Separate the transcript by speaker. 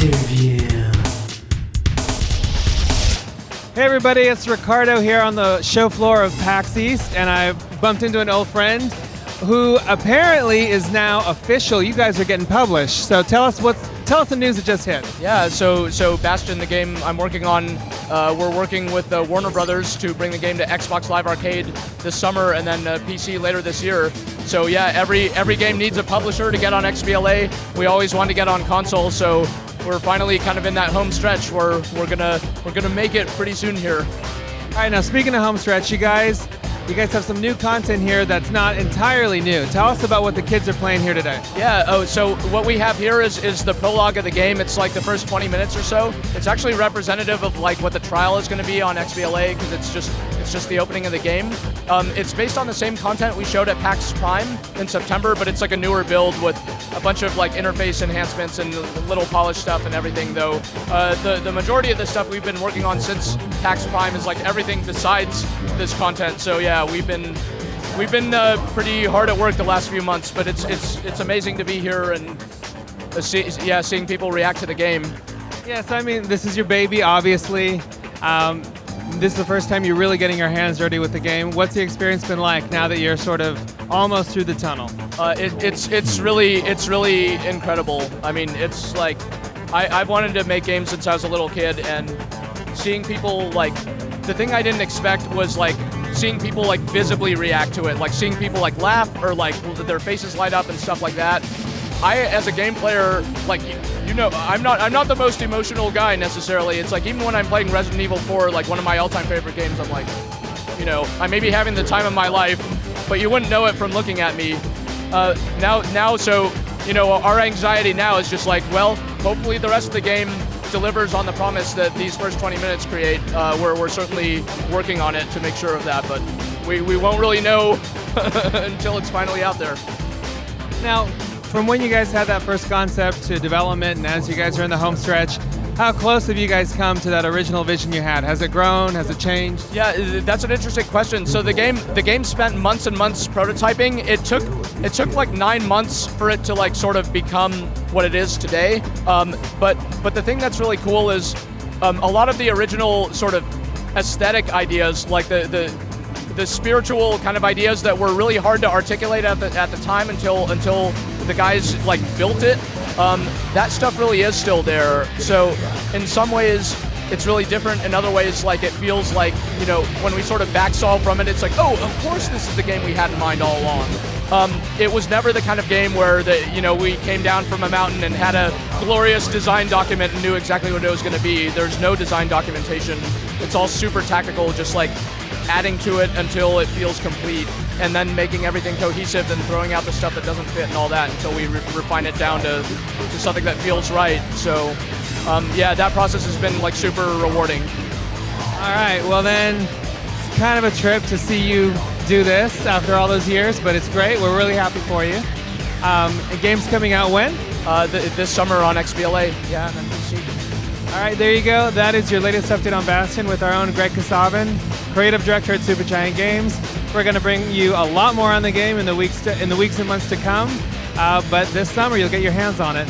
Speaker 1: Interview.
Speaker 2: Hey everybody, it's Ricardo here on the show floor of PAX East, and I bumped into an old friend who apparently is now official. You guys are getting published, so tell us the news that just hit.
Speaker 3: Yeah, so Bastion, the game I'm working on, we're working with Warner Brothers to bring the game to Xbox Live Arcade this summer and then PC later this year. So yeah, every game needs a publisher to get on XBLA. We always wanted to get on console, so we're finally kind of in that home stretch where we're gonna make it pretty soon here.
Speaker 2: All right, now speaking of home stretch, you guys have some new content here that's not entirely new. Tell us about what the kids are playing here today.
Speaker 3: Yeah, so what we have here is the prologue of the game. It's like the first 20 minutes or so. It's actually representative of like what the trial is going to be on XBLA because it's just the opening of the game. It's based on the same content we showed at PAX Prime in September, but it's like a newer build with a bunch of like interface enhancements and little polished stuff and everything, though. The majority of the stuff we've been working on since PAX Prime is like everything besides this content. So yeah, we've been pretty hard at work the last few months, but it's amazing to be here and seeing people react to the game.
Speaker 2: Yeah, so I mean, this is your baby, obviously. This is the first time you're really getting your hands dirty with the game. What's the experience been like now that you're sort of almost through the tunnel?
Speaker 3: It's really incredible. I mean, it's like I've wanted to make games since I was a little kid, and seeing people like the thing I didn't expect was like seeing people like visibly react to it, like seeing people like laugh or like their faces light up and stuff like that. I, as a game player, like you know, I'm not the most emotional guy necessarily. It's like even when I'm playing Resident Evil 4, like one of my all-time favorite games, I'm like, you know, I may be having the time of my life, but you wouldn't know it from looking at me. Now, so you know, our anxiety now is just like, well, hopefully the rest of the game delivers on the promise that these first 20 minutes create. We're certainly working on it to make sure of that, but we won't really know until it's finally out there.
Speaker 2: Now, from when you guys had that first concept to development, and as you guys are in the home stretch, how close have you guys come to that original vision you had? Has it grown? Has it changed?
Speaker 3: Yeah, that's an interesting question. So the game spent months and months prototyping. It took like 9 months for it to like sort of become what it is today. But the thing that's really cool is a lot of the original sort of aesthetic ideas, like the spiritual kind of ideas that were really hard to articulate at the time until the guys like built it. That stuff really is still there. So in some ways it's really different. In other ways, like it feels like, you know, when we sort of backsolve from it, it's like, oh, of course this is the game we had in mind all along. It was never the kind of game where we came down from a mountain and had a glorious design document and knew exactly what it was going to be. There's no design documentation. It's all super tactical, just like adding to it until it feels complete, and then making everything cohesive and throwing out the stuff that doesn't fit and all that until we refine it down to something that feels right. So yeah, that process has been like super rewarding.
Speaker 2: All right, well then, it's kind of a trip to see you do this after all those years, but it's great. We're really happy for you. The game's coming out when?
Speaker 3: This summer on XBLA, yeah, and then PC.
Speaker 2: All right, there you go. That is your latest update on Bastion with our own Greg Kasavin, creative director at Supergiant Games. We're going to bring you a lot more on the game in the weeks and months to come, but this summer you'll get your hands on it.